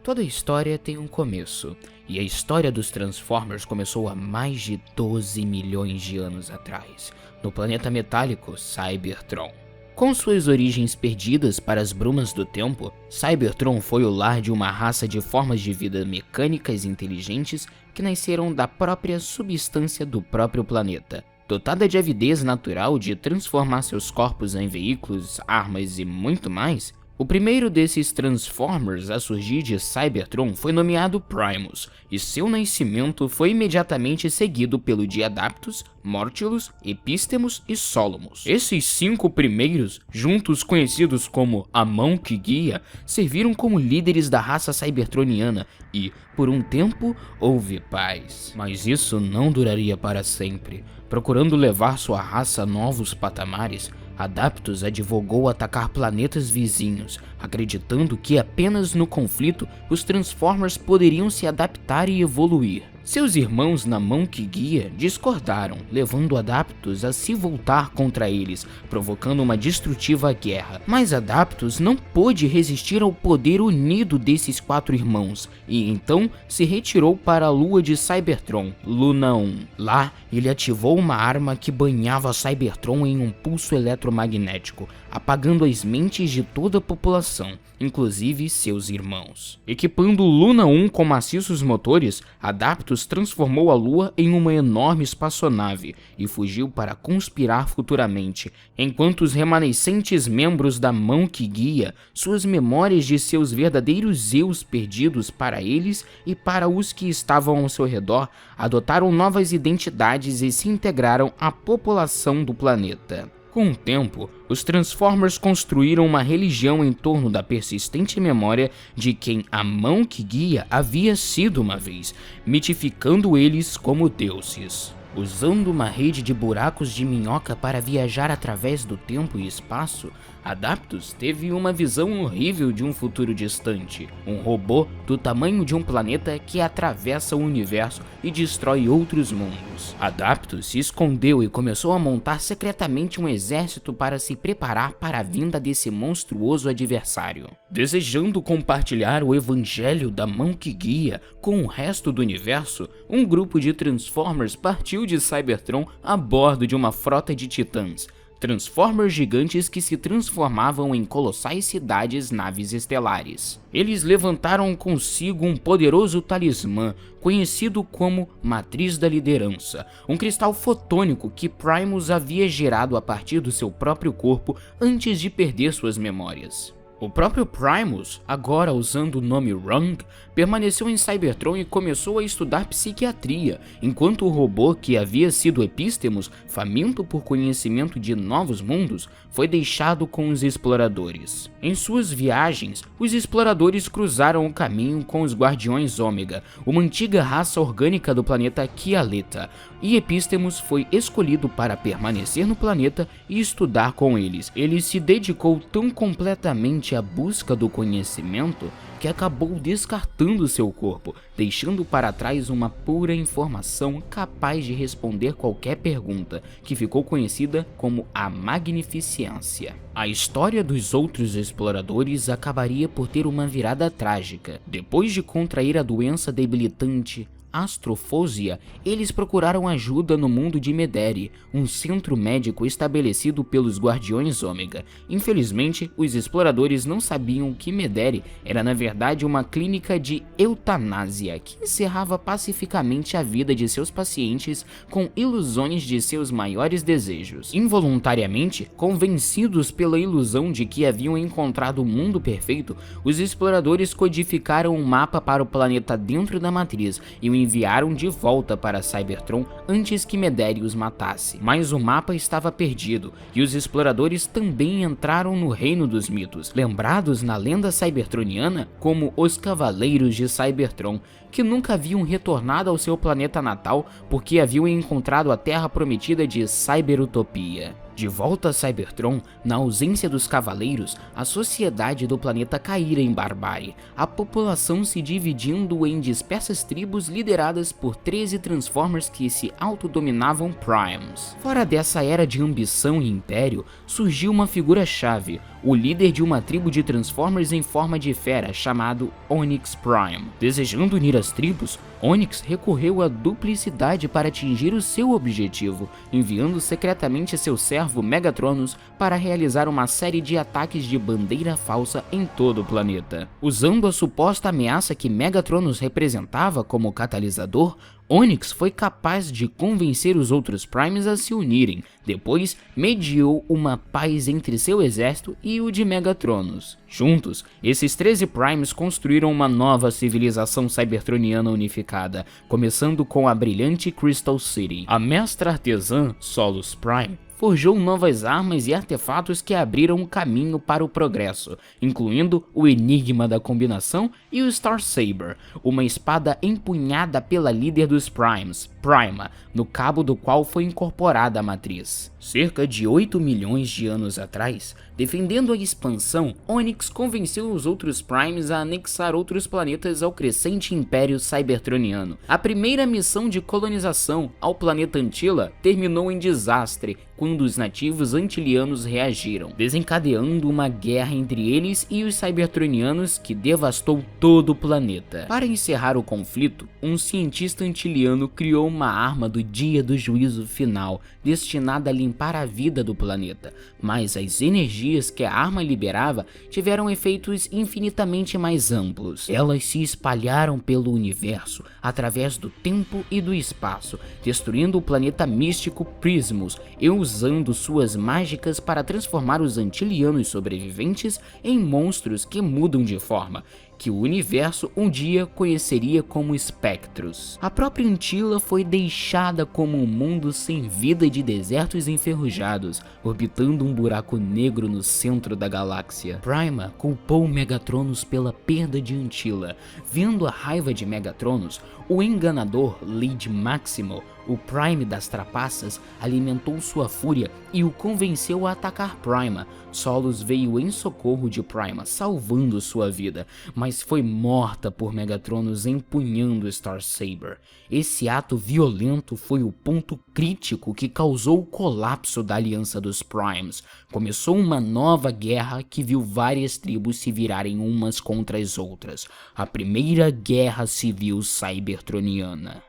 Toda história tem um começo, e a história dos Transformers começou há mais de 12 milhões de anos atrás, no planeta metálico Cybertron. Com suas origens perdidas para as brumas do tempo, Cybertron foi o lar de uma raça de formas de vida mecânicas inteligentes que nasceram da própria substância do próprio planeta. Dotada de avidez natural de transformar seus corpos em veículos, armas e muito mais, o primeiro desses Transformers a surgir de Cybertron foi nomeado Primus, e seu nascimento foi imediatamente seguido pelo de Adaptus, Mortilus, Epistemos e Solomus. Esses 5 primeiros, juntos conhecidos como a Mão que Guia, serviram como líderes da raça cybertroniana e, por um tempo, houve paz. Mas isso não duraria para sempre. Procurando levar sua raça a novos patamares, Adaptus advogou atacar planetas vizinhos, acreditando que apenas no conflito os Transformers poderiam se adaptar e evoluir. Seus irmãos na Mão que Guia discordaram, levando Adaptus a se voltar contra eles, provocando uma destrutiva guerra. Mas Adaptus não pôde resistir ao poder unido desses 4 irmãos, e então se retirou para a lua de Cybertron, Luna 1. Lá, ele ativou uma arma que banhava Cybertron em um pulso eletromagnético, apagando as mentes de toda a população, inclusive seus irmãos. Equipando Luna 1 com maciços motores, Adaptus transformou a Lua em uma enorme espaçonave e fugiu para conspirar futuramente, enquanto os remanescentes membros da Mão que Guia, suas memórias de seus verdadeiros eus perdidos para eles e para os que estavam ao seu redor, adotaram novas identidades e se integraram à população do planeta. Com o tempo, os Transformers construíram uma religião em torno da persistente memória de quem a Mão que Guia havia sido uma vez, mitificando eles como deuses. Usando uma rede de buracos de minhoca para viajar através do tempo e espaço, Adaptus teve uma visão horrível de um futuro distante, um robô do tamanho de um planeta que atravessa o universo e destrói outros mundos. Adaptus se escondeu e começou a montar secretamente um exército para se preparar para a vinda desse monstruoso adversário. Desejando compartilhar o evangelho da Mão que Guia com o resto do universo, um grupo de Transformers partiu de Cybertron a bordo de uma frota de titãs, Transformers gigantes que se transformavam em colossais cidades naves estelares. Eles levantaram consigo um poderoso talismã, conhecido como Matriz da Liderança, um cristal fotônico que Primus havia gerado a partir do seu próprio corpo antes de perder suas memórias. O próprio Primus, agora usando o nome Rung, permaneceu em Cybertron e começou a estudar psiquiatria, enquanto o robô que havia sido Epistemos, faminto por conhecimento de novos mundos, foi deixado com os exploradores. Em suas viagens, os exploradores cruzaram o caminho com os Guardiões Ômega, uma antiga raça orgânica do planeta Kialeta, e Epistemos foi escolhido para permanecer no planeta e estudar com eles. Ele se dedicou tão completamente à busca do conhecimento que acabou descartando seu corpo, deixando para trás uma pura informação capaz de responder qualquer pergunta, que ficou conhecida como a Magnificência. A história dos outros exploradores acabaria por ter uma virada trágica. Depois de contrair a doença debilitante Astrofósia, eles procuraram ajuda no mundo de Mederi, um centro médico estabelecido pelos Guardiões Ômega. Infelizmente, os exploradores não sabiam que Mederi era na verdade uma clínica de eutanásia que encerrava pacificamente a vida de seus pacientes com ilusões de seus maiores desejos. Involuntariamente, convencidos pela ilusão de que haviam encontrado o mundo perfeito, os exploradores codificaram um mapa para o planeta dentro da matriz e o enviaram de volta para Cybertron antes que Mederi os matasse. Mas o mapa estava perdido, e os exploradores também entraram no Reino dos Mitos, lembrados na lenda cybertroniana como os Cavaleiros de Cybertron, que nunca haviam retornado ao seu planeta natal porque haviam encontrado a Terra Prometida de Cyberutopia. De volta a Cybertron, na ausência dos Cavaleiros, a sociedade do planeta caíra em barbárie, a população se dividindo em dispersas tribos lideradas por 13 Transformers que se autodominavam Primes. Fora dessa era de ambição e império, surgiu uma figura-chave, o líder de uma tribo de Transformers em forma de fera chamado Onyx Prime. Desejando unir as tribos, Onyx recorreu à duplicidade para atingir o seu objetivo, enviando secretamente seu servo Megatronus para realizar uma série de ataques de bandeira falsa em todo o planeta. Usando a suposta ameaça que Megatronus representava como catalisador, Onyx foi capaz de convencer os outros Primes a se unirem, depois mediou uma paz entre seu exército e o de Megatronus. Juntos, esses 13 Primes construíram uma nova civilização cybertroniana unificada, começando com a brilhante Crystal City. A mestra artesã Solus Prime forjou novas armas e artefatos que abriram o caminho para o progresso, incluindo o Enigma da Combinação e o Star Saber, uma espada empunhada pela líder dos Primes, Prima, no cabo do qual foi incorporada a matriz. Cerca de 8 milhões de anos atrás, defendendo a expansão, Onyx convenceu os outros Primes a anexar outros planetas ao crescente Império Cybertroniano. A primeira missão de colonização ao planeta Antilla terminou em desastre quando os nativos antilianos reagiram, desencadeando uma guerra entre eles e os Cybertronianos que devastou todo o planeta. Para encerrar o conflito, um cientista antiliano criou uma arma do Dia do Juízo Final, destinada a limpar a vida do planeta, mas as energias que a arma liberava tiveram efeitos infinitamente mais amplos. Elas se espalharam pelo universo, através do tempo e do espaço, destruindo o planeta místico Prismus e usando suas mágicas para transformar os antilianos sobreviventes em monstros que mudam de forma, que o universo um dia conheceria como espectros. A própria Antilla foi deixada como um mundo sem vida e de desertos enferrujados, orbitando um buraco negro no centro da galáxia. Prima culpou Megatronus pela perda de Antilla. Vendo a raiva de Megatronus, o enganador Lead Maximo, o Prime das trapaças, alimentou sua fúria e o convenceu a atacar Prima. Solus veio em socorro de Prima, salvando sua vida, mas foi morta por Megatronus empunhando Star Saber. Esse ato violento foi o ponto crítico que causou o colapso da aliança dos Primes. Começou uma nova guerra que viu várias tribos se virarem umas contra as outras. A primeira guerra civil cybertroniana.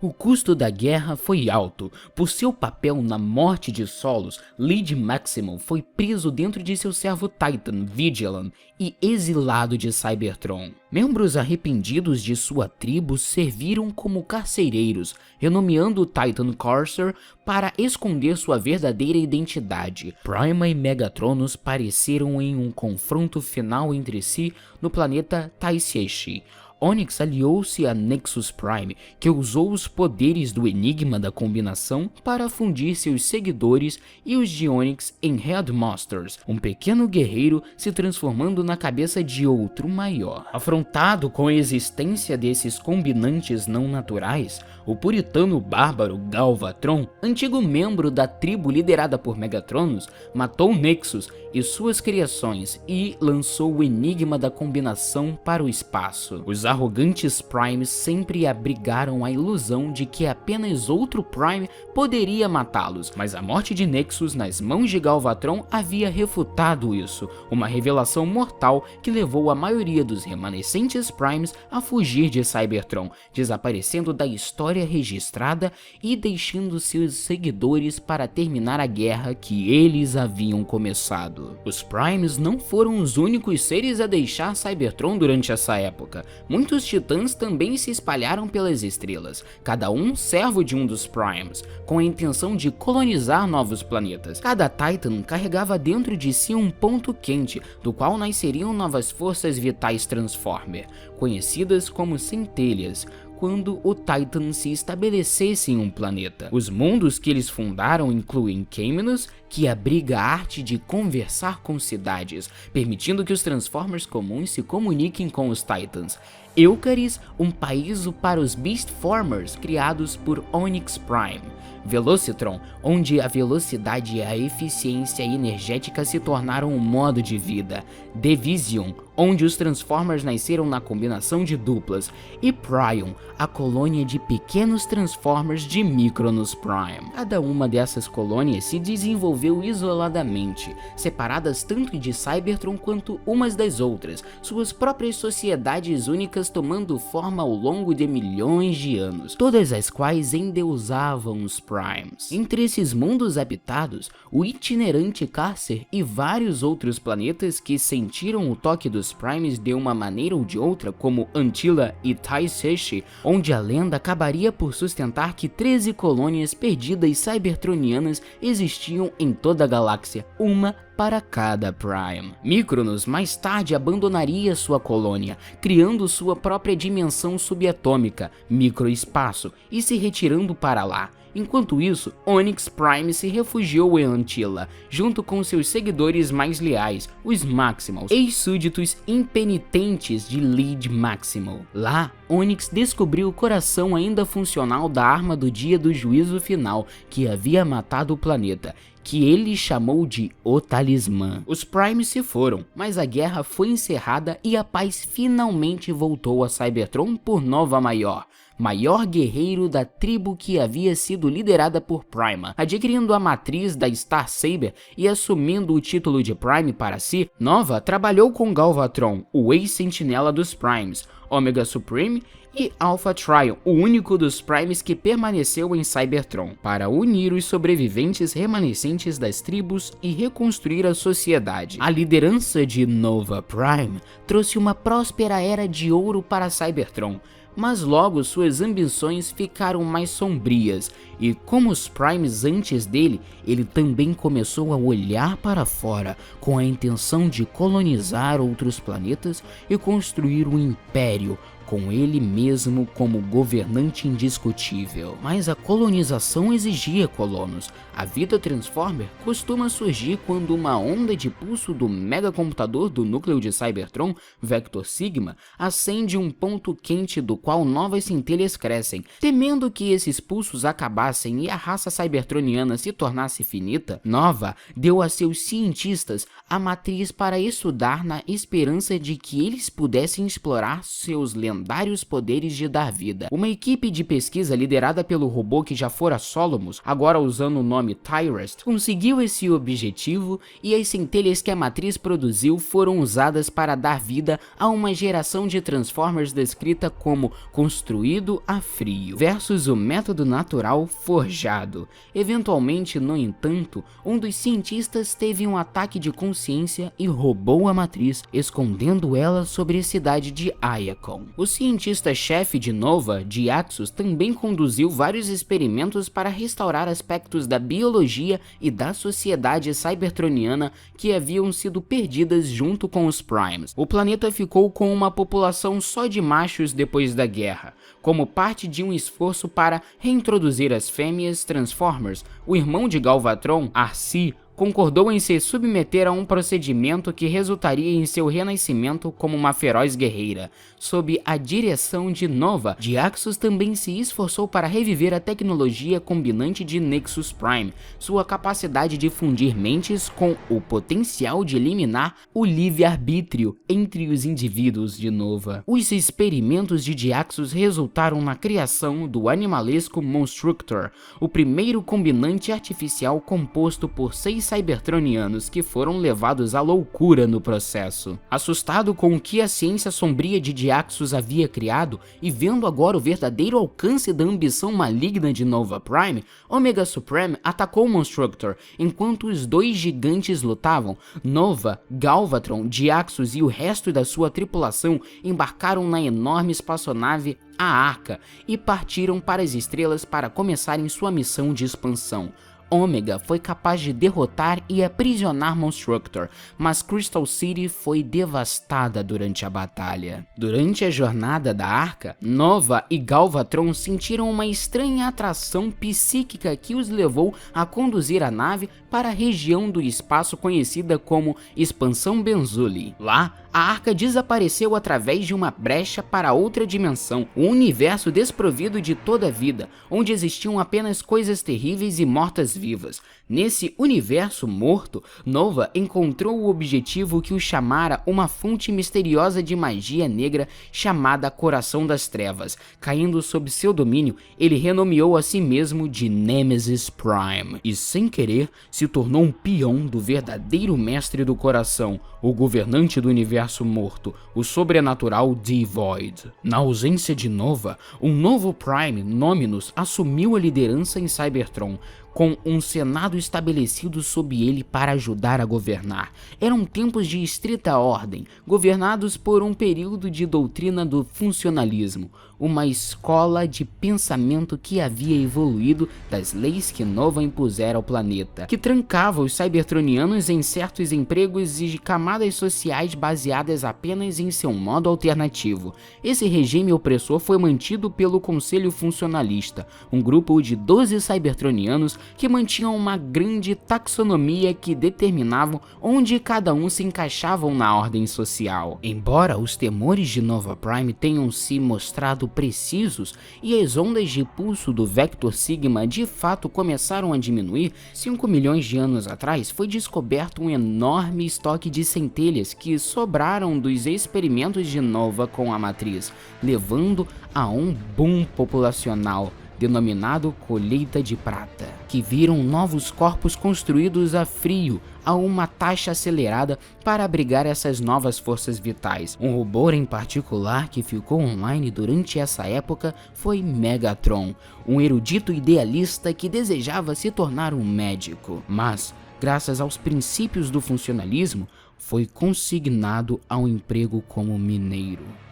O custo da guerra foi alto. Por seu papel na morte de Solus, Lead Maximo foi preso dentro de seu servo Titan, Vigilant, e exilado de Cybertron. Membros arrependidos de sua tribo serviram como carcereiros, renomeando o Titan Corsair para esconder sua verdadeira identidade. Prima e Megatronus pareceram em um confronto final entre si no planeta Taiseishi. Onyx aliou-se a Nexus Prime, que usou os poderes do Enigma da Combinação para fundir seus seguidores e os de Onyx em Headmasters, um pequeno guerreiro se transformando na cabeça de outro maior. Afrontado com a existência desses combinantes não naturais, o puritano bárbaro Galvatron, antigo membro da tribo liderada por Megatronus, matou Nexus e suas criações e lançou o Enigma da Combinação para o espaço. Os arrogantes Primes sempre abrigaram a ilusão de que apenas outro Prime poderia matá-los, mas a morte de Nexus nas mãos de Galvatron havia refutado isso, uma revelação mortal que levou a maioria dos remanescentes Primes a fugir de Cybertron, desaparecendo da história registrada e deixando seus seguidores para terminar a guerra que eles haviam começado. Os Primes não foram os únicos seres a deixar Cybertron durante essa época. Muitos titãs também se espalharam pelas estrelas, cada um servo de um dos Primes, com a intenção de colonizar novos planetas. Cada Titan carregava dentro de si um ponto quente, do qual nasceriam novas forças vitais Transformer, conhecidas como centelhas, quando o Titan se estabelecesse em um planeta. Os mundos que eles fundaram incluem Camminus, que abriga a arte de conversar com cidades, permitindo que os Transformers comuns se comuniquem com os Titans. Eucharis, um paraíso para os Beastformers criados por Onyx Prime. Velocitron, onde a velocidade e a eficiência energética se tornaram um modo de vida. Division, onde os Transformers nasceram na combinação de duplas. E Prion, a colônia de pequenos Transformers de Micronus Prime. Cada uma dessas colônias se desenvolveu isoladamente, separadas tanto de Cybertron quanto umas das outras, suas próprias sociedades únicas tomando forma ao longo de milhões de anos, todas as quais endeusavam os Primes. Entre esses mundos habitados, o itinerante Carcer e vários outros planetas que sentiram o toque dos Primes de uma maneira ou de outra, como Antilla e Taiseshi, onde a lenda acabaria por sustentar que 13 colônias perdidas cybertronianas existiam em toda a galáxia, uma para cada Prime. Micronus mais tarde abandonaria sua colônia, criando sua própria dimensão subatômica, microespaço, e se retirando para lá. Enquanto isso, Onyx Prime se refugiou em Antilla, junto com seus seguidores mais leais, os Maximals, ex-súditos impenitentes de Lead Maximal. Lá, Onyx descobriu o coração ainda funcional da arma do dia do juízo final, que havia matado o planeta, que ele chamou de O Talismã. Os Primes se foram, mas a guerra foi encerrada e a paz finalmente voltou a Cybertron por Nova Maior, maior guerreiro da tribo que havia sido liderada por Prima. Adquirindo a matriz da Star Saber e assumindo o título de Prime para si, Nova trabalhou com Galvatron, o ex-sentinela dos Primes, Omega Supreme e Alpha Trion, o único dos Primes que permaneceu em Cybertron, para unir os sobreviventes remanescentes das tribos e reconstruir a sociedade. A liderança de Nova Prime trouxe uma próspera era de ouro para Cybertron, mas logo suas ambições ficaram mais sombrias, e como os Primes antes dele, ele também começou a olhar para fora com a intenção de colonizar outros planetas e construir um império, com ele mesmo como governante indiscutível. Mas a colonização exigia colonos. A vida Transformer costuma surgir quando uma onda de pulso do megacomputador do núcleo de Cybertron, Vector Sigma, acende um ponto quente do qual novas centelhas crescem. Temendo que esses pulsos acabassem e a raça cybertroniana se tornasse finita, Nova deu a seus cientistas a matriz para estudar na esperança de que eles pudessem explorar seus lendários poderes de dar vida. Uma equipe de pesquisa liderada pelo robô que já fora Solomos, agora usando o nome Tyrest, conseguiu esse objetivo, e as centelhas que a matriz produziu foram usadas para dar vida a uma geração de Transformers descrita como construído a frio, versus o método natural forjado. Eventualmente, no entanto, um dos cientistas teve um ataque de consciência e roubou a matriz, escondendo ela sobre a cidade de Iacon. O cientista-chefe de Nova, Diaxus, também conduziu vários experimentos para restaurar aspectos da biologia e da sociedade cybertroniana que haviam sido perdidas junto com os Primes. O planeta ficou com uma população só de machos depois da guerra. Como parte de um esforço para reintroduzir as fêmeas Transformers, o irmão de Galvatron, Arcee, concordou em se submeter a um procedimento que resultaria em seu renascimento como uma feroz guerreira. Sob a direção de Nova, Diaxus também se esforçou para reviver a tecnologia combinante de Nexus Prime, sua capacidade de fundir mentes com o potencial de eliminar o livre-arbítrio entre os indivíduos de Nova. Os experimentos de Diaxus resultaram na criação do animalesco Monstructor, o primeiro combinante artificial composto por 6 cybertronianos que foram levados à loucura no processo. Assustado com o que a ciência sombria de Diaxus havia criado e vendo agora o verdadeiro alcance da ambição maligna de Nova Prime, Omega Supreme atacou o Monstructor. Enquanto os dois gigantes lutavam, Nova, Galvatron, Diaxus e o resto da sua tripulação embarcaram na enorme espaçonave a Arca e partiram para as estrelas para começarem sua missão de expansão. Omega foi capaz de derrotar e aprisionar Monstructor, mas Crystal City foi devastada durante a batalha. Durante a jornada da Arca, Nova e Galvatron sentiram uma estranha atração psíquica que os levou a conduzir a nave para a região do espaço conhecida como Expansão Benzuli. Lá, a arca desapareceu através de uma brecha para outra dimensão, um universo desprovido de toda vida, onde existiam apenas coisas terríveis e mortas-vivas. Nesse universo morto, Nova encontrou o objetivo que o chamara uma fonte misteriosa de magia negra chamada Coração das Trevas. Caindo sob seu domínio, ele renomeou a si mesmo de Nemesis Prime e, sem querer, se tornou um peão do verdadeiro mestre do coração, o governante do universo morto, o sobrenatural Devoid. Na ausência de Nova, um novo Prime, Nominus, assumiu a liderança em Cybertron, com um senado estabelecido sob ele para ajudar a governar. Eram tempos de estrita ordem, governados por um período de doutrina do funcionalismo, uma escola de pensamento que havia evoluído das leis que Nova impusera ao planeta, que trancava os cybertronianos em certos empregos e de camadas sociais baseadas apenas em seu modo alternativo. Esse regime opressor foi mantido pelo Conselho Funcionalista, um grupo de 12 cybertronianos que mantinham uma grande taxonomia que determinavam onde cada um se encaixavam na ordem social. Embora os temores de Nova Prime tenham se mostrado precisos e as ondas de pulso do Vector Sigma de fato começaram a diminuir, 5 milhões de anos atrás foi descoberto um enorme estoque de centelhas que sobraram dos experimentos de Nova com a matriz, levando a um boom populacional denominado Colheita de Prata, que viram novos corpos construídos a frio a uma taxa acelerada para abrigar essas novas forças vitais. Um robô em particular que ficou online durante essa época foi Megatron, um erudito idealista que desejava se tornar um médico, mas, graças aos princípios do funcionalismo, foi consignado ao emprego como mineiro.